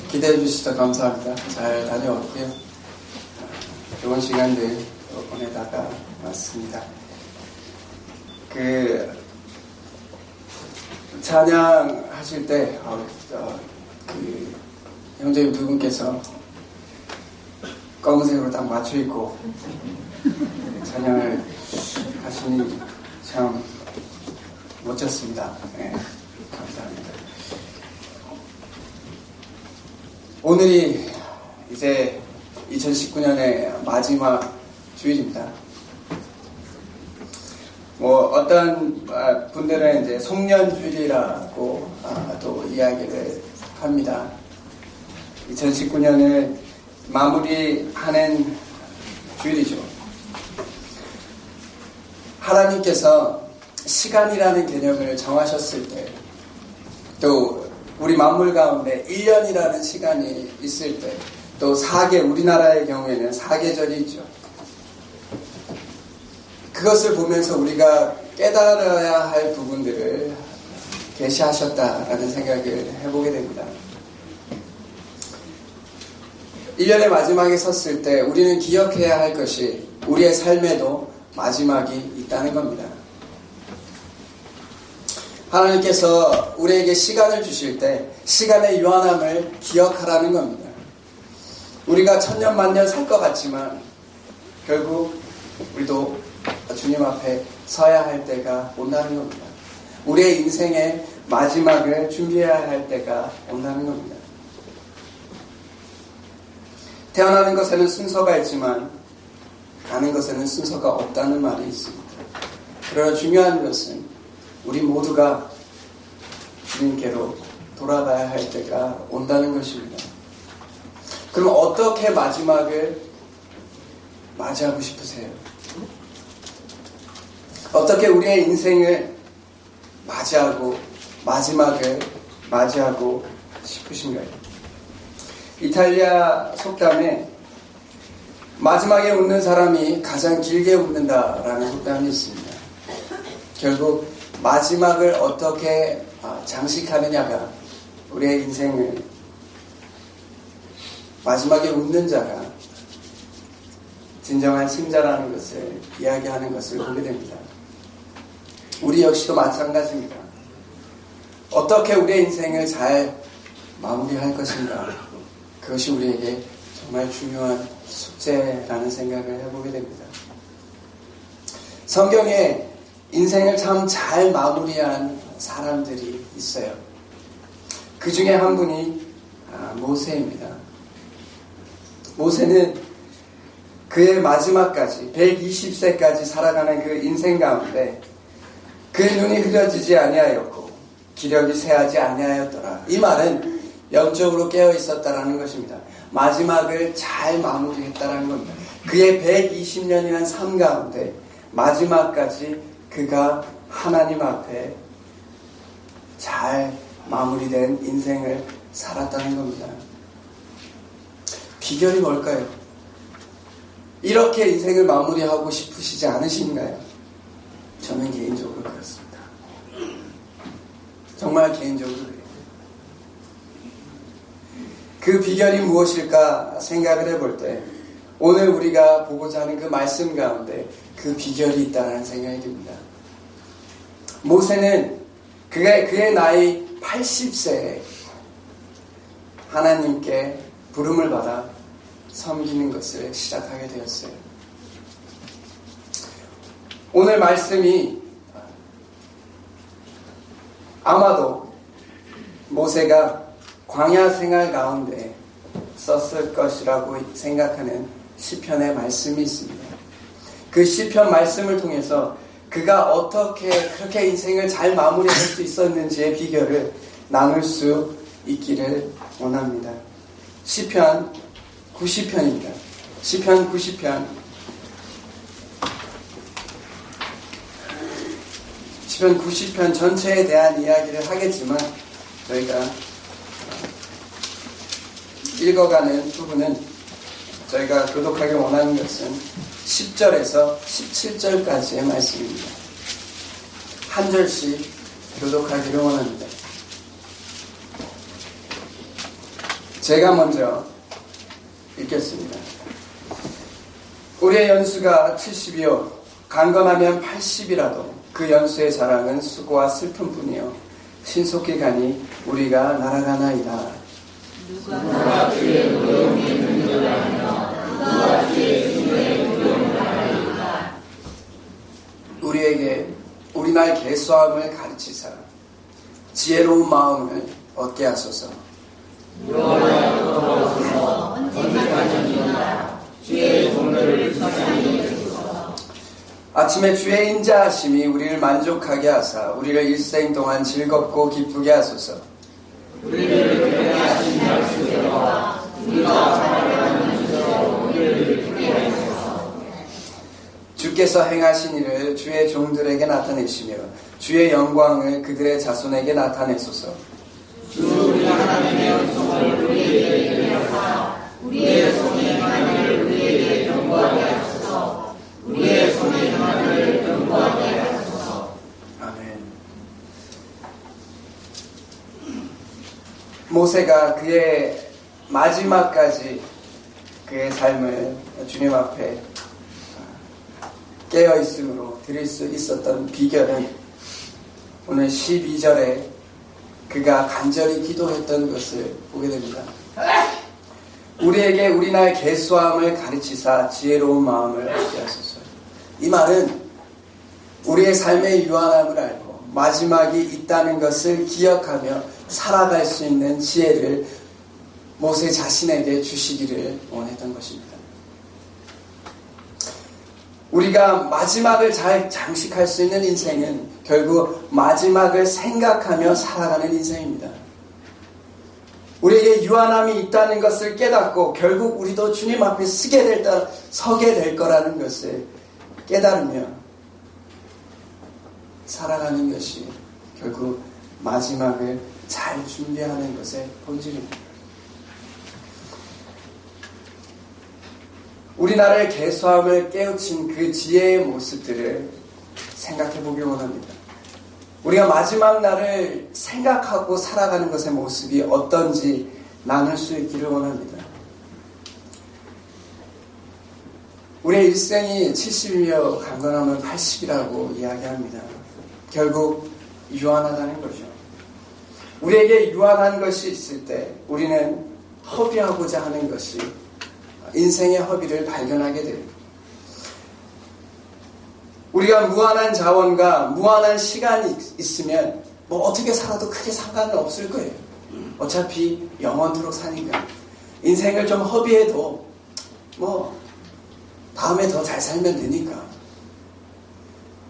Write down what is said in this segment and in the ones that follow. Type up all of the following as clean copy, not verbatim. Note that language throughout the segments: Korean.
기대해 주셔서 감사합니다. 잘 다녀왔고요. 좋은 시간들 보내다가 왔습니다. 찬양하실 때 형제님 두 분께서 검은색으로 딱 맞춰 입고 찬양을 하시니 참 멋졌습니다. 네, 감사합니다. 오늘이 이제 2019년의 마지막 주일입니다. 어떤 분들은 이제 송년주일이라고 또 이야기를 합니다. 2019년을 마무리하는 주일이죠. 하나님께서 시간이라는 개념을 정하셨을 때, 또 우리 만물 가운데 1년이라는 시간이 있을 때, 또 우리나라의 경우에는 4계절이 있죠. 그것을 보면서 우리가 깨달아야 할 부분들을 계시하셨다라는 생각을 해보게 됩니다. 1년의 마지막에 섰을 때 우리는 기억해야 할 것이 우리의 삶에도 마지막이 있다는 겁니다. 하나님께서 우리에게 시간을 주실 때 시간의 유한함을 기억하라는 겁니다. 우리가 천년 만년 살 것 같지만 결국 우리도 주님 앞에 서야 할 때가 온다는 겁니다. 우리의 인생의 마지막을 준비해야 할 때가 온다는 겁니다. 태어나는 것에는 순서가 있지만 가는 것에는 순서가 없다는 말이 있습니다. 그러나 중요한 것은 우리 모두가 주님께로 돌아가야 할 때가 온다는 것입니다. 그럼 어떻게 마지막을 맞이하고 싶으세요? 어떻게 우리의 인생을 맞이하고 마지막을 맞이하고 싶으신가요? 이탈리아 속담에 마지막에 웃는 사람이 가장 길게 웃는다라는 속담이 있습니다. 결국 마지막을 어떻게 장식하느냐가 우리의 인생을 마지막에 웃는 자가 진정한 승자라는 것을 이야기하는 것을 보게 됩니다. 우리 역시도 마찬가지입니다. 어떻게 우리의 인생을 잘 마무리할 것인가, 그것이 우리에게 정말 중요한 숙제라는 생각을 해보게 됩니다. 성경에 인생을 참 잘 마무리한 사람들이 있어요. 그 중에 한 분이 모세입니다. 모세는 그의 마지막까지 120세까지 살아가는 그 인생 가운데 그의 눈이 흐려지지 아니하였고 기력이 쇠하지 아니하였더라. 이 말은 영적으로 깨어 있었다라는 것입니다. 마지막을 잘 마무리했다라는 겁니다. 그의 120년이라는 삶 가운데 마지막까지 그가 하나님 앞에 잘 마무리된 인생을 살았다는 겁니다. 비결이 뭘까요? 이렇게 인생을 마무리하고 싶으시지 않으신가요? 저는 개인적으로 그렇습니다. 정말 개인적으로 그래요. 그 비결이 무엇일까 생각을 해볼 때 오늘 우리가 보고자 하는 그 말씀 가운데 그 비결이 있다는 생각이 듭니다. 모세는 그의 나이 80세에 하나님께 부름을 받아 섬기는 것을 시작하게 되었어요. 오늘 말씀이 아마도 모세가 광야 생활 가운데 썼을 것이라고 생각하는 시편의 말씀이 있습니다. 그 시편 말씀을 통해서 그가 어떻게 그렇게 인생을 잘 마무리할 수 있었는지의 비결을 나눌 수 있기를 원합니다. 시편 90편입니다. 시편 90편. 시편 90편 전체에 대한 이야기를 하겠지만 저희가 읽어가는 부분은 저희가 교독하기 원하는 것은 10절에서 17절까지의 말씀입니다. 한 절씩 교독하기를 원합니다. 제가 먼저 읽겠습니다. 우리의 연수가 70이요 강건하면 80이라도 그 연수의 자랑은 수고와 슬픔뿐이요 신속히 가니 우리가 날아가나이다. 누가 주의 노용에 능력하며 누가 주의 주의 노용을 하나이까. 우리에게 우리나라의 계수함을 가르치사 지혜로운 마음을 얻게 하소서. 여호와여 돌아오소서. 언제까지나 주의 종들을 불쌍히 여기소서. 아침에 주의 인자하심이 우리를 만족하게 하사 우리를 일생 동안 즐겁고 기쁘게 하소서. 우리를 교회하신 말씀대로와 우리가 살아가는 주대로 우리를 기쁘게 하소서. 주께서 행하신 일을 주의 종들에게 나타내시며 주의 영광을 그들의 자손에게 나타내소서. 주 우리 하나님의 은총을 우리에게 이르사 우리의 손의 행함을 우리에게 경고하게 하소서. 우리의 손의 행함을 경고하게 하소서. 아멘. 모세가 그의 마지막까지 그의 삶을 주님 앞에 깨어있음으로 드릴 수 있었던 비결은 오늘 12절에 그가 간절히 기도했던 것을 보게 됩니다. 우리에게 우리나라의 계수함을 가르치사 지혜로운 마음을 얻게 하소서. 이 말은 우리의 삶의 유한함을 알고 마지막이 있다는 것을 기억하며 살아갈 수 있는 지혜를 모세 자신에게 주시기를 원했던 것입니다. 우리가 마지막을 잘 장식할 수 있는 인생은 결국 마지막을 생각하며 살아가는 인생입니다. 우리에게 유한함이 있다는 것을 깨닫고 결국 우리도 주님 앞에 서게 될 거라는 것을 깨달으며 살아가는 것이 결국 마지막을 잘 준비하는 것의 본질입니다. 우리나라의 계수함을 깨우친 그 지혜의 모습들을 생각해 보길 원합니다. 우리가 마지막 날을 생각하고 살아가는 것의 모습이 어떤지 나눌 수 있기를 원합니다. 우리의 일생이 70이며 강건하면 80이라고 이야기합니다. 결국 유한하다는 거죠. 우리에게 유한한 것이 있을 때 우리는 허비하고자 하는 것이 인생의 허비를 발견하게 됩니다. 우리가 무한한 자원과 무한한 시간이 있으면 뭐 어떻게 살아도 크게 상관은 없을 거예요. 어차피 영원토록 사니까. 인생을 좀 허비해도 뭐 다음에 더 잘 살면 되니까.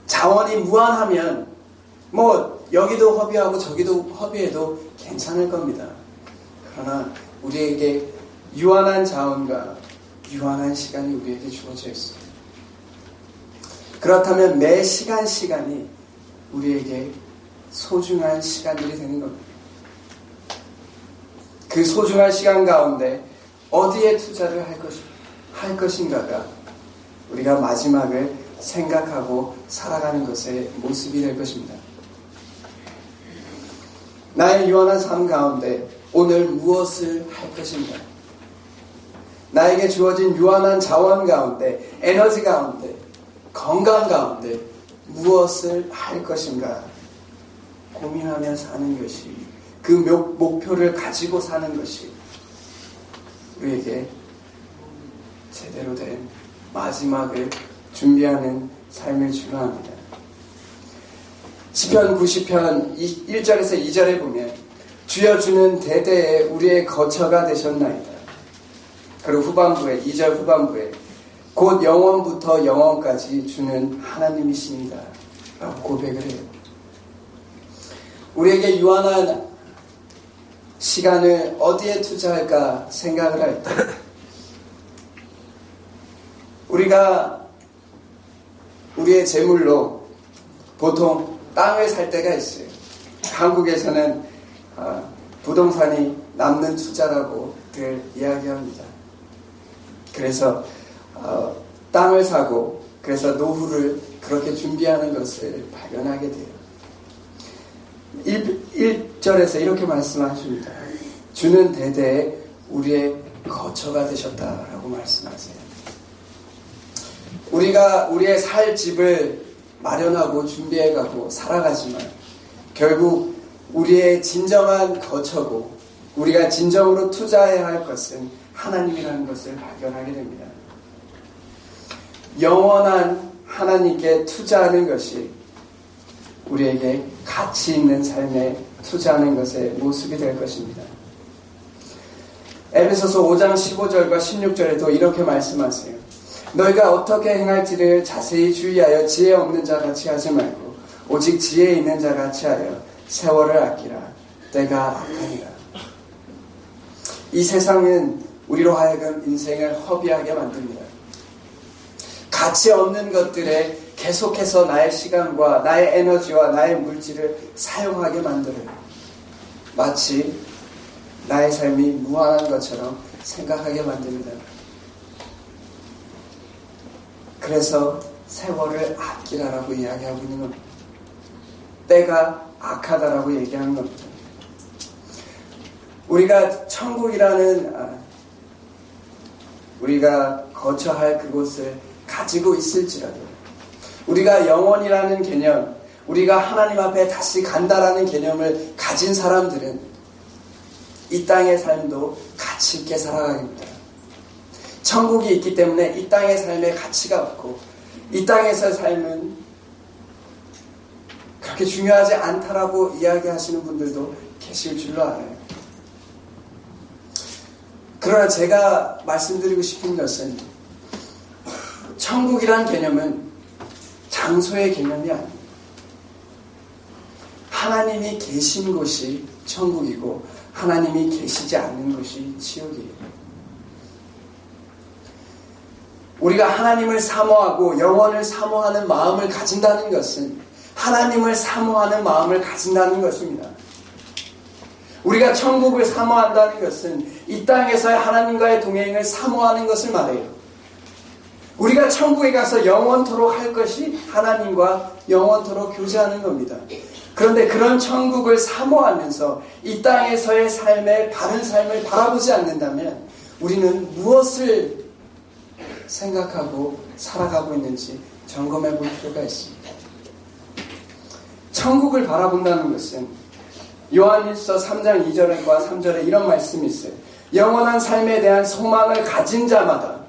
자원이 무한하면 뭐 여기도 허비하고 저기도 허비해도 괜찮을 겁니다. 그러나 우리에게 유한한 자원과 유한한 시간이 우리에게 주어져 있습니다. 그렇다면 매 시간이 우리에게 소중한 시간들이 되는 겁니다. 그 소중한 시간 가운데 어디에 투자를 할 것인가가 우리가 마지막을 생각하고 살아가는 것의 모습이 될 것입니다. 나의 유한한 삶 가운데 오늘 무엇을 할 것인가? 나에게 주어진 유한한 자원 가운데, 에너지 가운데, 건강 가운데 무엇을 할 것인가 고민하며 사는 것이, 그 목표를 가지고 사는 것이 우리에게 제대로 된 마지막을 준비하는 삶을 주관합니다. 시편 90편 1절에서 2절에 보면 주여 주는 대대에 우리의 거처가 되셨나이다. 그리고 후반부에 2절 후반부에 곧 영원부터 영원까지 주는 하나님이십니다 라고 고백을 해요. 우리에게 유한한 시간을 어디에 투자할까 생각을 할 때 우리가 우리의 재물로 보통 땅을 살 때가 있어요. 한국에서는 부동산이 남는 투자라고들 이야기합니다. 그래서 땅을 사고 그래서 노후를 그렇게 준비하는 것을 발견하게 돼요. 1절에서 이렇게 말씀하십니다. 주는 대대에 우리의 거처가 되셨다라고 말씀하세요. 우리가 우리의 살 집을 마련하고 준비해가고 살아가지만 결국 우리의 진정한 거처고 우리가 진정으로 투자해야 할 것은 하나님이라는 것을 발견하게 됩니다. 영원한 하나님께 투자하는 것이 우리에게 가치 있는 삶에 투자하는 것의 모습이 될 것입니다. 에베소서 5장 15절과 16절에도 이렇게 말씀하세요. 너희가 어떻게 행할지를 자세히 주의하여 지혜 없는 자 같이 하지 말고 오직 지혜 있는 자 같이 하여 세월을 아끼라. 때가 악하니라. 이 세상은 우리로 하여금 인생을 허비하게 만듭니다. 가치 없는 것들에 계속해서 나의 시간과 나의 에너지와 나의 물질을 사용하게 만들어요. 마치 나의 삶이 무한한 것처럼 생각하게 만듭니다. 그래서 세월을 아끼라라고 이야기하고 있는 겁니다. 때가 악하다라고 얘기하는 겁니다. 우리가 천국이라는 우리가 거처할 그곳을 가지고 있을지라도 우리가 영원이라는 개념, 우리가 하나님 앞에 다시 간다라는 개념을 가진 사람들은 이 땅의 삶도 가치 있게 살아갑니다. 천국이 있기 때문에 이 땅의 삶에 가치가 없고 이 땅에서의 삶은 그렇게 중요하지 않다라고 이야기하시는 분들도 계실 줄로 알아요. 그러나 제가 말씀드리고 싶은 것은 천국이란 개념은 장소의 개념이 아닙니다. 하나님이 계신 곳이 천국이고 하나님이 계시지 않는 곳이 지옥이에요. 우리가 하나님을 사모하고 영원을 사모하는 마음을 가진다는 것은 하나님을 사모하는 마음을 가진다는 것입니다. 우리가 천국을 사모한다는 것은 이 땅에서의 하나님과의 동행을 사모하는 것을 말해요. 우리가 천국에 가서 영원토록 할 것이 하나님과 영원토록 교제하는 겁니다. 그런데 그런 천국을 사모하면서 이 땅에서의 삶의 바른 삶을 바라보지 않는다면 우리는 무엇을 생각하고 살아가고 있는지 점검해 볼 필요가 있습니다. 천국을 바라본다는 것은 요한일서 3장 2절과 3절에 이런 말씀이 있어요. 영원한 삶에 대한 소망을 가진 자마다,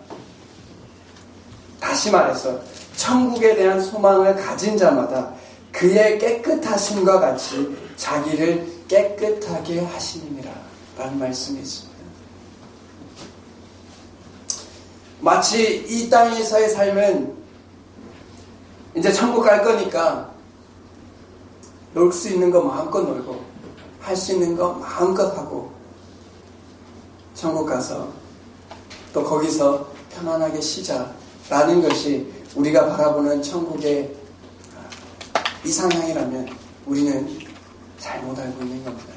다시 말해서 천국에 대한 소망을 가진 자마다 그의 깨끗하심과 같이 자기를 깨끗하게 하시느니라 라는 말씀이 있습니다. 마치 이 땅에서의 삶은 이제 천국 갈 거니까 놀 수 있는 거 마음껏 놀고 할 수 있는 거 마음껏 하고 천국 가서 또 거기서 편안하게 쉬자라는 것이 우리가 바라보는 천국의 이상향이라면 우리는 잘못 알고 있는 겁니다.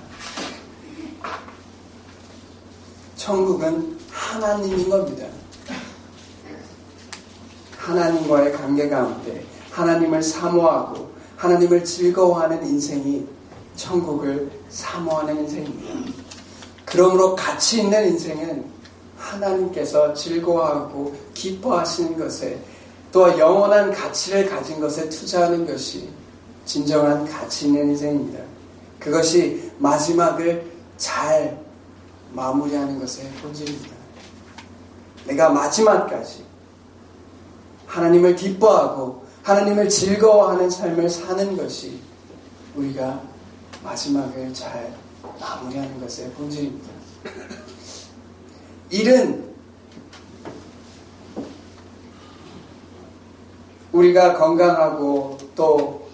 천국은 하나님인 겁니다. 하나님과의 관계 가운데 하나님을 사모하고 하나님을 즐거워하는 인생이 천국을 사모하는 인생입니다. 그러므로 가치 있는 인생은 하나님께서 즐거워하고 기뻐하시는 것에 또 영원한 가치를 가진 것에 투자하는 것이 진정한 가치 있는 인생입니다. 그것이 마지막을 잘 마무리하는 것의 본질입니다. 내가 마지막까지 하나님을 기뻐하고 하나님을 즐거워하는 삶을 사는 것이 우리가 마지막을 잘 마무리하는 것의 본질입니다. 일은 우리가 건강하고 또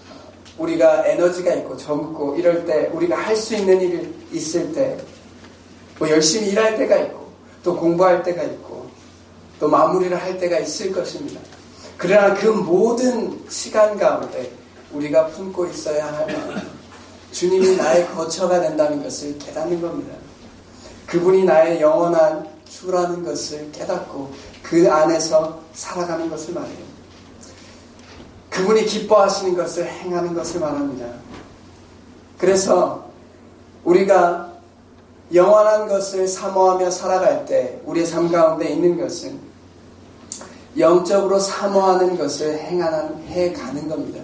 우리가 에너지가 있고 젊고 이럴 때 우리가 할 수 있는 일이 있을 때 뭐 열심히 일할 때가 있고 또 공부할 때가 있고 또 마무리를 할 때가 있을 것입니다. 그러나 그 모든 시간 가운데 우리가 품고 있어야 할 마음, 주님이 나의 거처가 된다는 것을 깨닫는 겁니다. 그분이 나의 영원한 주라는 것을 깨닫고 그 안에서 살아가는 것을 말해요. 그분이 기뻐하시는 것을 행하는 것을 말합니다. 그래서 우리가 영원한 것을 사모하며 살아갈 때 우리의 삶 가운데 있는 것은 영적으로 사모하는 것을 해가는 겁니다.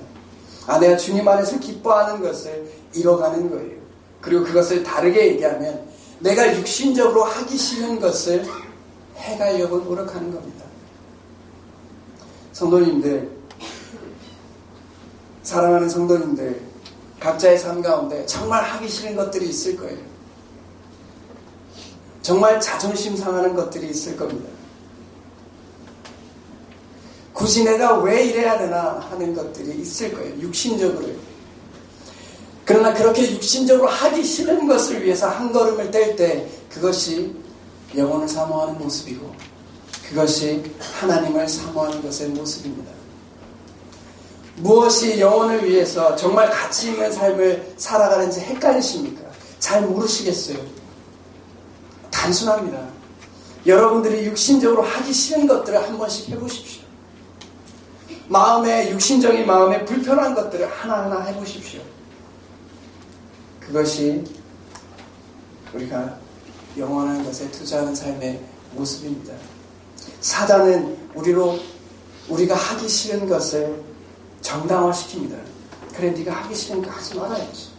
내가 주님 안에서 기뻐하는 것을 이뤄가는 거예요. 그리고 그것을 다르게 얘기하면 내가 육신적으로 하기 싫은 것을 해가려고 노력하는 겁니다. 성도님들, 사랑하는 성도님들, 각자의 삶 가운데 정말 하기 싫은 것들이 있을 거예요. 정말 자존심 상하는 것들이 있을 겁니다. 굳이 내가 왜 이래야 되나 하는 것들이 있을 거예요. 육신적으로요. 그러나 그렇게 육신적으로 하기 싫은 것을 위해서 한 걸음을 뗄 때 그것이 영혼을 사모하는 모습이고 그것이 하나님을 사모하는 것의 모습입니다. 무엇이 영혼을 위해서 정말 가치 있는 삶을 살아가는지 헷갈리십니까? 잘 모르시겠어요. 단순합니다. 여러분들이 육신적으로 하기 싫은 것들을 한 번씩 해보십시오. 육신적인 마음에 불편한 것들을 하나하나 해보십시오. 그것이 우리가 영원한 것에 투자하는 삶의 모습입니다. 사단은 우리가 하기 싫은 것을 정당화시킵니다. 그래, 네가 하기 싫은 거 하지 말아야지.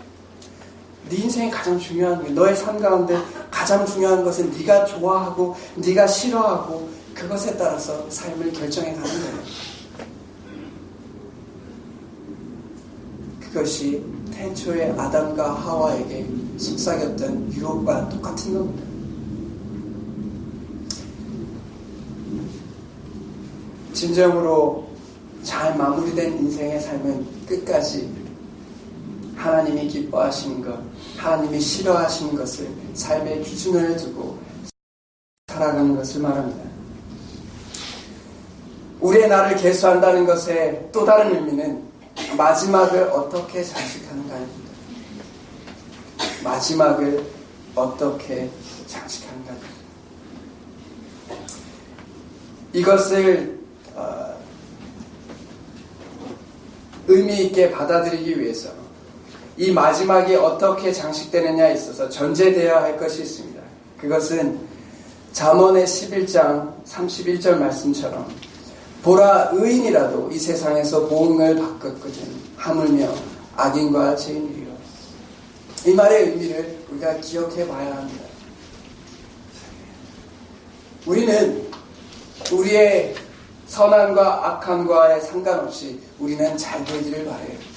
네 인생이 가장 중요한 게, 너의 삶 가운데 가장 중요한 것은 네가 좋아하고 네가 싫어하고 그것에 따라서 삶을 결정해 가는 거예요. 그것이 태초의 아담과 하와에게 속삭였던 유혹과 똑같은 겁니다. 진정으로 잘 마무리된 인생의 삶은 끝까지 하나님이 기뻐하시는 것, 하나님이 싫어하시는 것을 삶의 기준을 두고 살아가는 것을 말합니다. 우리의 나를 계수한다는 것의 또 다른 의미는 마지막을 어떻게 장식하는가입니다. 마지막을 어떻게 장식하는가입니다. 이것을 의미 있게 받아들이기 위해서 이 마지막이 어떻게 장식되느냐에 있어서 전제되어야 할 것이 있습니다. 그것은 잠언의 11장 31절 말씀처럼 보라, 의인이라도 이 세상에서 보응을 받겠거든 하물며 악인과 죄인이리요. 이 말의 의미를 우리가 기억해 봐야 합니다. 우리는 우리의 선함과 악함과의 상관없이 우리는 잘 되기를 바라요.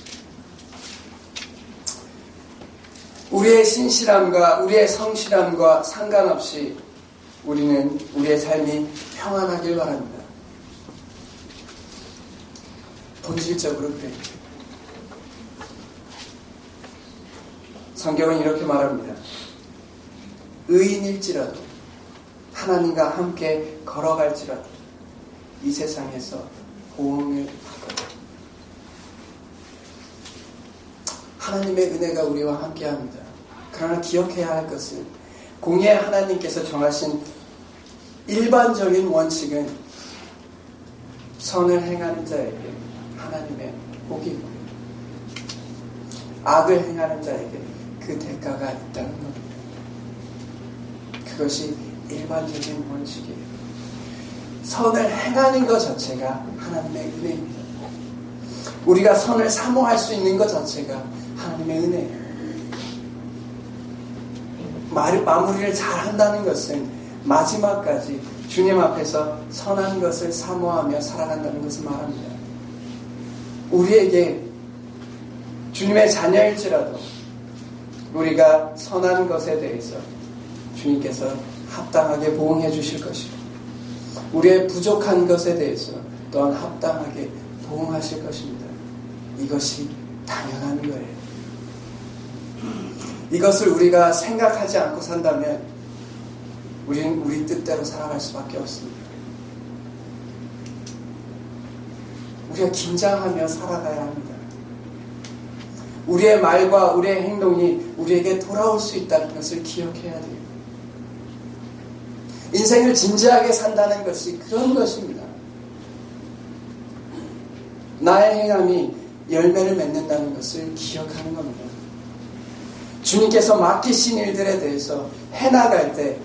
우리의 신실함과 우리의 성실함과 상관없이 우리는 우리의 삶이 평안하길 바랍니다. 본질적으로 그래요. 성경은 이렇게 말합니다. 의인일지라도 하나님과 함께 걸어갈지라도 이 세상에서 보응을 받거든. 하나님의 은혜가 우리와 함께합니다. 그러나 기억해야 할 것은 공의의 하나님께서 정하신 일반적인 원칙은 선을 행하는 자에게 하나님의 복이 있고요. 악을 행하는 자에게 그 대가가 있다는 겁니다. 그것이 일반적인 원칙이에요. 선을 행하는 것 자체가 하나님의 은혜입니다. 우리가 선을 사모할 수 있는 것 자체가 하나님의 은혜예요. 마무리를 잘 한다는 것은 마지막까지 주님 앞에서 선한 것을 사모하며 살아간다는 것을 말합니다. 우리에게 주님의 자녀일지라도 우리가 선한 것에 대해서 주님께서 합당하게 보응해 주실 것이고 우리의 부족한 것에 대해서 또한 합당하게 보응하실 것입니다. 이것이 당연한 거예요. 이것을 우리가 생각하지 않고 산다면 우리는 우리 뜻대로 살아갈 수밖에 없습니다. 우리가 긴장하며 살아가야 합니다. 우리의 말과 우리의 행동이 우리에게 돌아올 수 있다는 것을 기억해야 돼요. 인생을 진지하게 산다는 것이 그런 것입니다. 나의 행함이 열매를 맺는다는 것을 기억하는 겁니다. 주님께서 맡기신 일들에 대해서 해나갈 때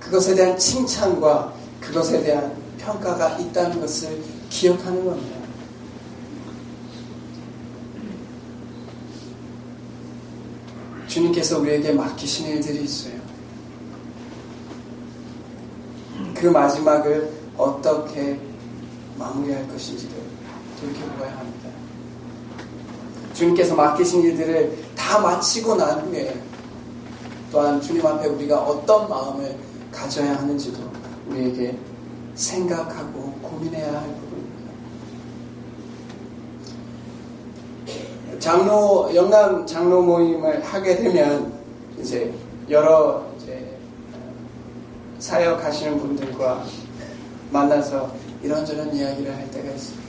그것에 대한 칭찬과 그것에 대한 평가가 있다는 것을 기억하는 겁니다. 주님께서 우리에게 맡기신 일들이 있어요. 그 마지막을 어떻게 마무리할 것인지를 돌이켜보아야 합니다. 주님께서 맡기신 일들을 다 마치고 난 후에 또한 주님 앞에 우리가 어떤 마음을 가져야 하는지도 우리에게 생각하고 고민해야 할 부분입니다. 영남 장로 모임을 하게 되면 이제 여러 사역하시는 분들과 만나서 이런저런 이야기를 할 때가 있습니다.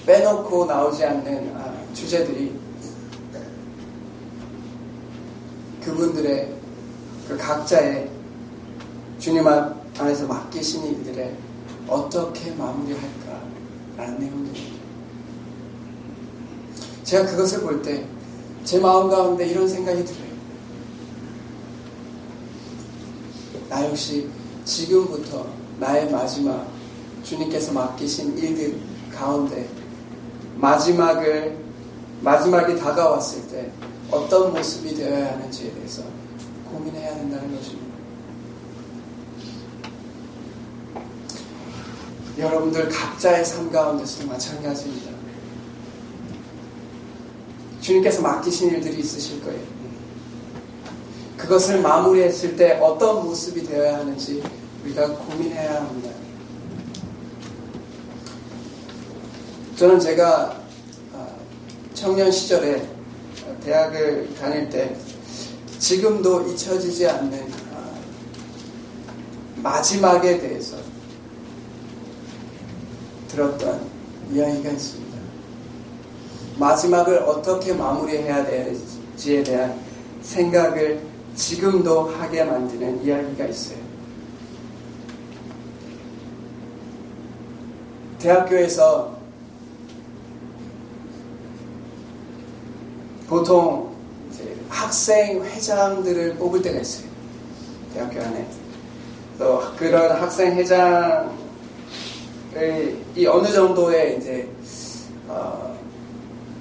빼놓고 나오지 않는 주제들이 그분들의 그 각자의 주님 안에서 맡기신 일들에 어떻게 마무리할까라는 내용들입니다. 제가 그것을 볼 때 제 마음 가운데 이런 생각이 들어요. 나 역시 지금부터 나의 마지막 주님께서 맡기신 일들 가운데 마지막이 다가왔을 때 어떤 모습이 되어야 하는지에 대해서 고민해야 된다는 것입니다. 여러분들 각자의 삶 가운데서도 마찬가지입니다. 주님께서 맡기신 일들이 있으실 거예요. 그것을 마무리했을 때 어떤 모습이 되어야 하는지 우리가 고민해야 합니다. 저는 제가 청년 시절에 대학을 다닐 때 지금도 잊혀지지 않는 마지막에 대해서 들었던 이야기가 있습니다. 마지막을 어떻게 마무리해야 될지에 대한 생각을 지금도 하게 만드는 이야기가 있어요. 대학교에서 보통 이제 학생 회장들을 뽑을 때가 있어요. 대학교 안에. 또 그런 학생 회장이 어느 정도의 이제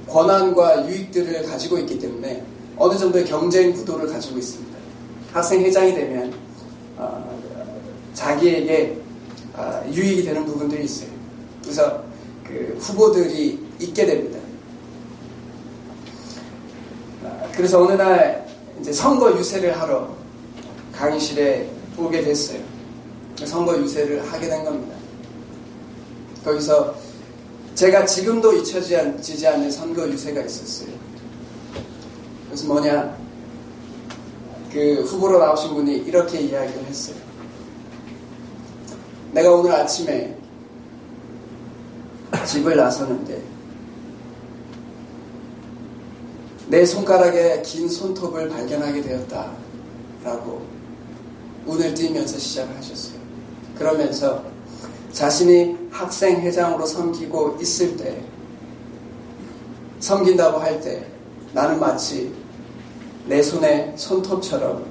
권한과 유익들을 가지고 있기 때문에 어느 정도의 경쟁 구도를 가지고 있습니다. 학생 회장이 되면 자기에게 유익이 되는 부분들이 있어요. 그래서 그 후보들이 있게 됩니다. 그래서 어느 날 이제 선거 유세를 하러 강의실에 오게 됐어요. 선거 유세를 하게 된 겁니다. 거기서 제가 지금도 잊혀지지 않는 선거 유세가 있었어요. 그래서 뭐냐, 그 후보로 나오신 분이 이렇게 이야기를 했어요. 내가 오늘 아침에 집을 나서는데 내 손가락에 긴 손톱을 발견하게 되었다라고 운을 띄면서 시작을 하셨어요. 그러면서 자신이 학생회장으로 섬기고 있을 때, 섬긴다고 할 때 나는 마치 내 손의 손톱처럼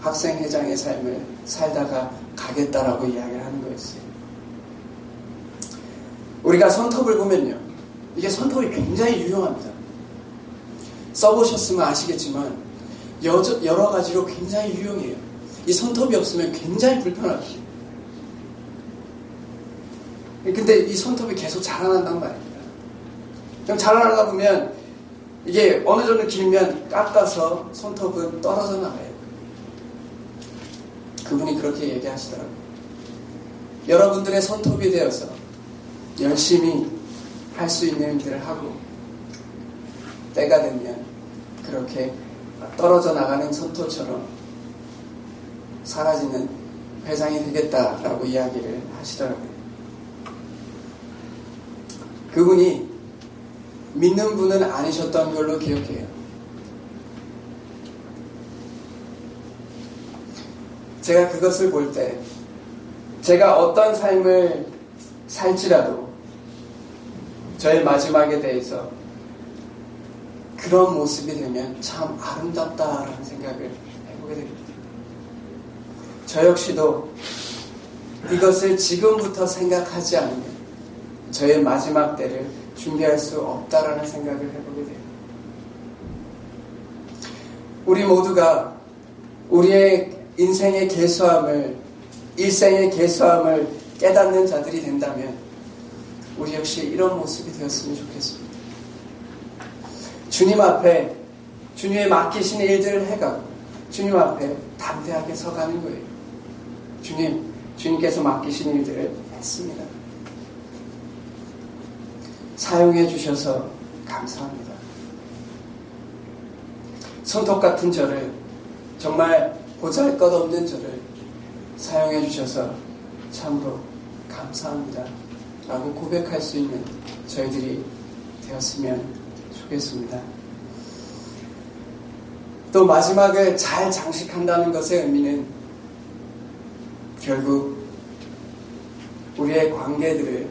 학생회장의 삶을 살다가 가겠다라고 이야기를 하는 거였어요. 우리가 손톱을 보면요, 이게 손톱이 굉장히 유용합니다. 써보셨으면 아시겠지만 여러 가지로 굉장히 유용해요. 이 손톱이 없으면 굉장히 불편합니다. 근데 이 손톱이 계속 자라난단 말입니다. 그럼 자라나다 보면 이게 어느 정도 길면 깎아서 손톱은 떨어져 나가요. 그분이 그렇게 얘기하시더라고요. 여러분들의 손톱이 되어서 열심히 할 수 있는 일들을 하고 때가 되면 그렇게 떨어져 나가는 손톱처럼 사라지는 회장이 되겠다라고 이야기를 하시더라고요. 그분이 믿는 분은 아니셨던 걸로 기억해요. 제가 그것을 볼 때 제가 어떤 삶을 살지라도 저의 마지막에 대해서 그런 모습이 되면 참 아름답다라는 생각을 해보게 됩니다. 저 역시도 이것을 지금부터 생각하지 않으면 저의 마지막 때를 준비할 수 없다라는 생각을 해보게 돼요. 우리 모두가 우리의 인생의 계수함을, 일생의 계수함을 깨닫는 자들이 된다면 우리 역시 이런 모습이 되었으면 좋겠습니다. 주님 앞에 주님의 맡기신 일들을 해가고 주님 앞에 담대하게 서가는 거예요. 주님께서 맡기신 일들을 했습니다. 사용해 주셔서 감사합니다. 손톱 같은 저를, 정말 보잘것없는 저를 사용해 주셔서 참으로 감사합니다 라고 고백할 수 있는 저희들이 되었으면 좋겠습니다. 또 마지막을 잘 장식한다는 것의 의미는 결국 우리의 관계들을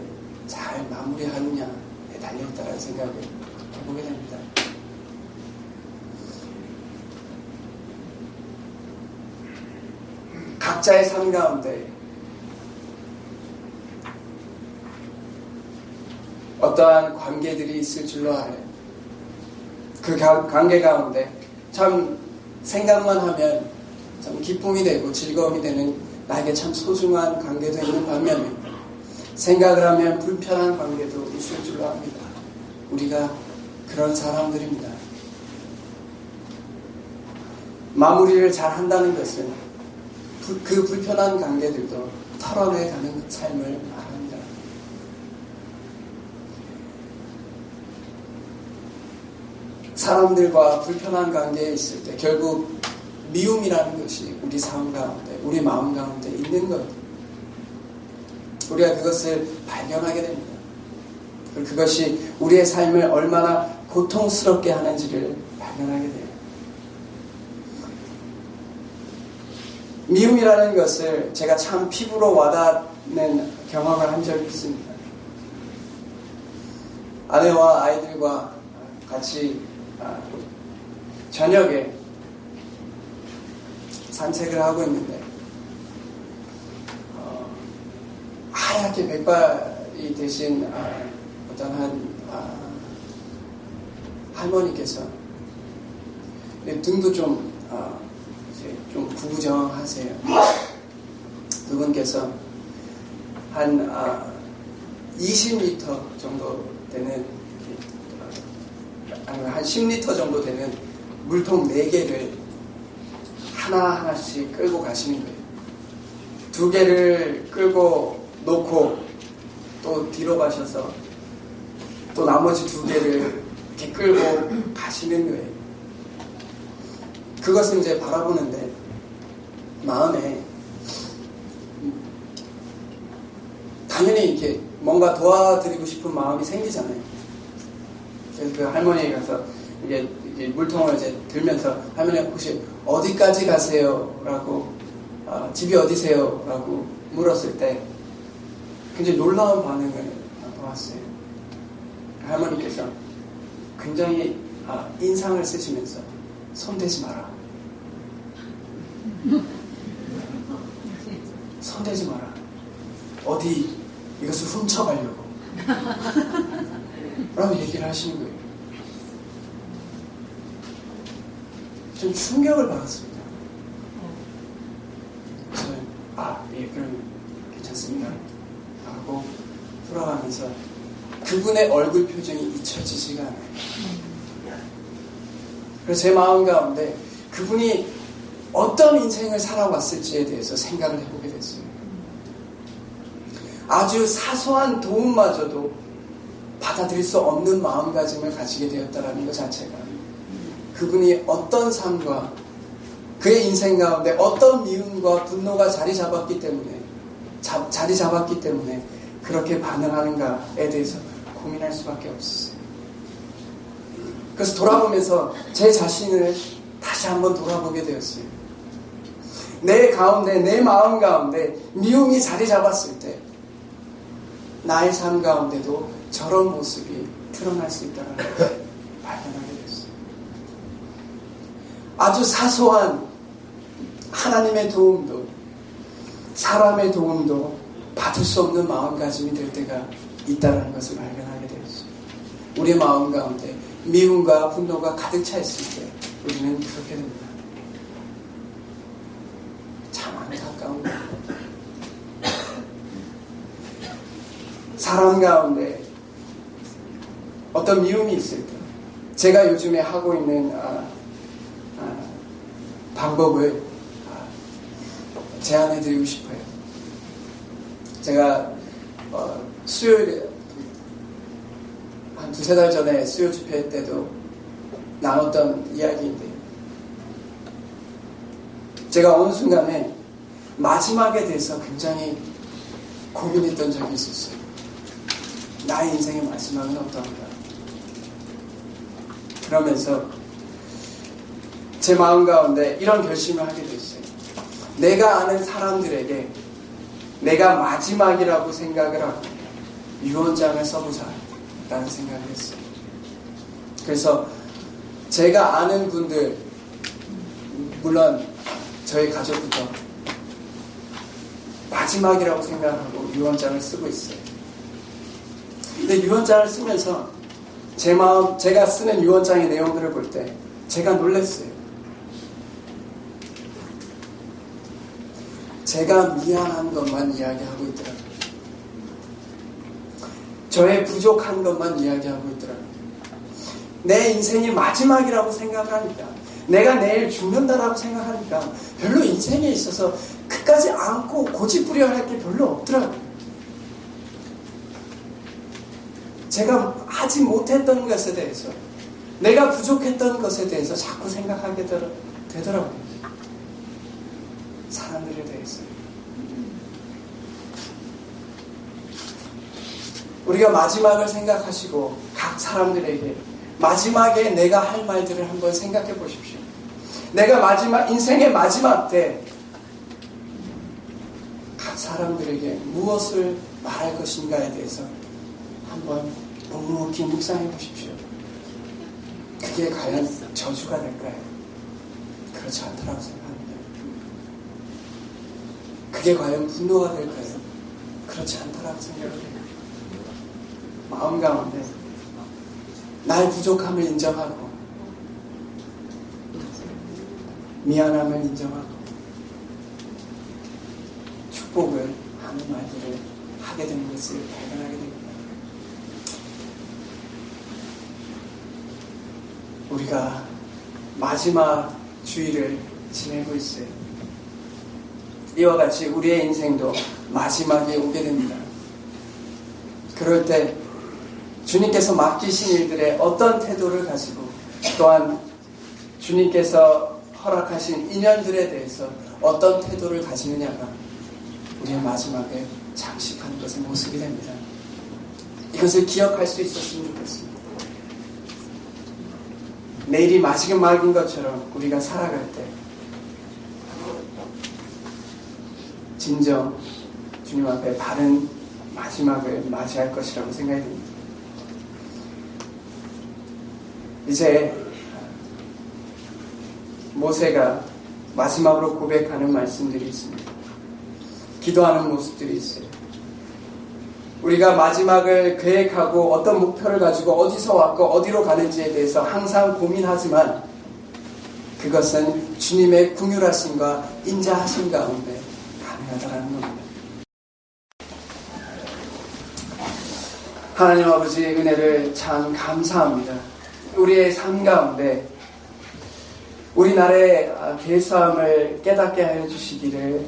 잘 마무리하느냐에 달려있다는 생각을 해보게 됩니다. 각자의 삶 가운데 어떠한 관계들이 있을 줄로 알아요. 그 관계 가운데 참 생각만 하면 참 기쁨이 되고 즐거움이 되는 나에게 참 소중한 관계도 있는 반면에 생각을 하면 불편한 관계도 있을 줄로 압니다. 우리가 그런 사람들입니다. 마무리를 잘 한다는 것은 그 불편한 관계들도 털어내가는 삶을 말합니다. 사람들과 불편한 관계에 있을 때 결국 미움이라는 것이 우리 삶 가운데, 우리 마음 가운데 있는 것. 우리가 그것을 발견하게 됩니다. 그리고 그것이 우리의 삶을 얼마나 고통스럽게 하는지를 발견하게 돼요. 미움이라는 것을 제가 참 피부로 와닿는 경험을 한 적이 있습니다. 아내와 아이들과 같이 저녁에 산책을 하고 있는데 하얗게 백발이 되신 어떤 한 할머니께서 등도 좀 구부정하세요. 두 분께서 한 20리터 정도 되는 한 10리터 정도 되는 물통 4개를 하나하나씩 끌고 가시는 거예요. 2개를 끌고 놓고 또 뒤로 가셔서 또 나머지 2개를 이렇게 끌고 가시는 거예요. 그것을 이제 바라보는데 마음에 당연히 이렇게 뭔가 도와드리고 싶은 마음이 생기잖아요. 그래서 그 할머니에 가서 이게 물통을 이제 들면서 할머니 혹시 어디까지 가세요? 라고 집이 어디세요? 라고 물었을 때 굉장히 놀라운 반응을 보았어요. 할머니께서 굉장히 인상을 쓰시면서 손대지 마라. 손대지 마라. 어디 이것을 훔쳐가려고 라고 얘기를 하시는 거예요. 좀 충격을 받았습니다. 그래서 예, 그럼 괜찮습니다 하고 돌아가면서 그분의 얼굴 표정이 잊혀지지가 않아요. 그래서 제 마음 가운데 그분이 어떤 인생을 살아왔을지에 대해서 생각을 해보게 됐어요. 아주 사소한 도움마저도 받아들일 수 없는 마음가짐을 가지게 되었다는 것 자체가 그분이 어떤 삶과 그의 인생 가운데 어떤 미움과 분노가 자리 잡았기 때문에 그렇게 반응하는가에 대해서 고민할 수밖에 없었어요. 그래서 돌아보면서 제 자신을 다시 한번 돌아보게 되었어요. 내 가운데, 내 마음 가운데 미움이 자리 잡았을 때 나의 삶 가운데도 저런 모습이 드러날 수 있다는 것을 발견하게 됐어요. 아주 사소한 하나님의 도움도 사람의 도움도 받을 수 없는 마음가짐이 될 때가 있다는 것을 발견하게 되었어요. 우리의 마음 가운데 미움과 분노가 가득 차 있을 때 우리는 그렇게 됩니다. 참 안타까운 거예요. 사람 가운데 어떤 미움이 있을 때 제가 요즘에 하고 있는 방법을 제안해드리고 싶어요. 제가 수요일에 한 2-3달 전에 수요 집회 때도 나눴던 이야기인데, 제가 어느 순간에 마지막에 대해서 굉장히 고민했던 적이 있었어요. 나의 인생의 마지막은 어떠한가. 그러면서 제 마음 가운데 이런 결심을 하게 됐어요. 내가 아는 사람들에게 내가 마지막이라고 생각을 하고 유언장을 써보자 라는 생각을 했어요. 그래서 제가 아는 분들, 물론 저희 가족부터 마지막이라고 생각하고 유언장을 쓰고 있어요. 근데 유언장을 쓰면서 제가 쓰는 유언장의 내용들을 볼 때 제가 놀랐어요. 제가 미안한 것만 이야기하고 있더라고요. 저의 부족한 것만 이야기하고 있더라고요. 내 인생이 마지막이라고 생각을 하니까, 내가 내일 죽는다라고 생각하니까 별로 인생에 있어서 끝까지 안고 고집부려 할 게 별로 없더라고요. 제가 하지 못했던 것에 대해서, 내가 부족했던 것에 대해서 자꾸 생각하게 되더라고요. 사람들에 대해서. 우리가 마지막을 생각하시고 각 사람들에게 마지막에 내가 할 말들을 한번 생각해 보십시오. 내가 인생의 마지막 때 각 사람들에게 무엇을 말할 것인가에 대해서 한번 묵묵히 묵상해 보십시오. 그게 과연 저주가 될까요? 그렇지 않다고 생각합니다. 그게 과연 분노가 될까요? 그렇지 않다고 생각합니다. 마음 가운데 나의 부족함을 인정하고 미안함을 인정하고 축복을 하는 말들을 하게 되는 것을 발견하게 됩니다. 우리가 마지막 주일을 지내고 있어요. 이와 같이 우리의 인생도 마지막에 오게 됩니다. 그럴 때 주님께서 맡기신 일들에 어떤 태도를 가지고, 또한 주님께서 허락하신 인연들에 대해서 어떤 태도를 가지느냐가 우리의 마지막에 장식하는 것의 모습이 됩니다. 이것을 기억할 수 있었으면 좋겠습니다. 내일이 마지막인 것처럼 우리가 살아갈 때 진정 주님 앞에 바른 마지막을 맞이할 것이라고 생각이 듭니다. 이제 모세가 마지막으로 고백하는 말씀들이 있습니다. 기도하는 모습들이 있어요. 우리가 마지막을 계획하고 어떤 목표를 가지고 어디서 왔고 어디로 가는지에 대해서 항상 고민하지만 그것은 주님의 긍휼하심과 인자하심 가운데 가능하다는 겁니다. 하나님 아버지의 은혜를 참 감사합니다. 우리의 삶 가운데 우리나라의 죄사함을 깨닫게 하여 주시기를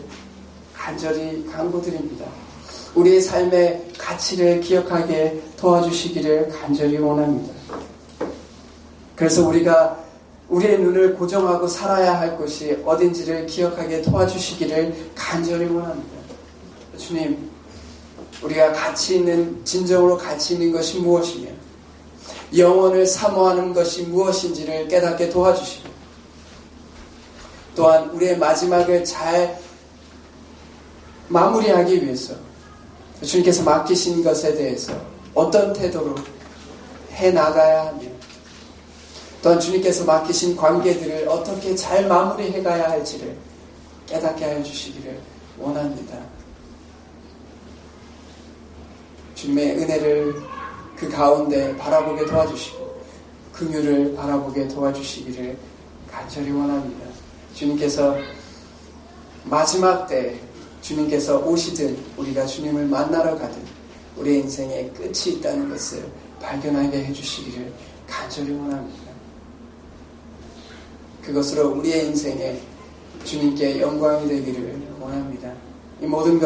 간절히 간구드립니다. 우리의 삶의 가치를 기억하게 도와주시기를 간절히 원합니다. 그래서 우리가 우리의 눈을 고정하고 살아야 할 곳이 어딘지를 기억하게 도와주시기를 간절히 원합니다. 주님, 우리가 진정으로 가치 있는 것이 무엇이며 영혼을 사모하는 것이 무엇인지를 깨닫게 도와주시고, 또한 우리의 마지막을 잘 마무리하기 위해서 주님께서 맡기신 것에 대해서 어떤 태도로 해나가야 하며, 또한 주님께서 맡기신 관계들을 어떻게 잘 마무리해 가야 할지를 깨닫게 하여 주시기를 원합니다. 주님의 은혜를 그 가운데 바라보게 도와주시고 긍휼을 바라보게 도와주시기를 간절히 원합니다. 주님께서 마지막 때 주님께서 오시든 우리가 주님을 만나러 가든 우리의 인생에 끝이 있다는 것을 발견하게 해주시기를 간절히 원합니다. 그것으로 우리의 인생에 주님께 영광이 되기를 원합니다. 이 모든 것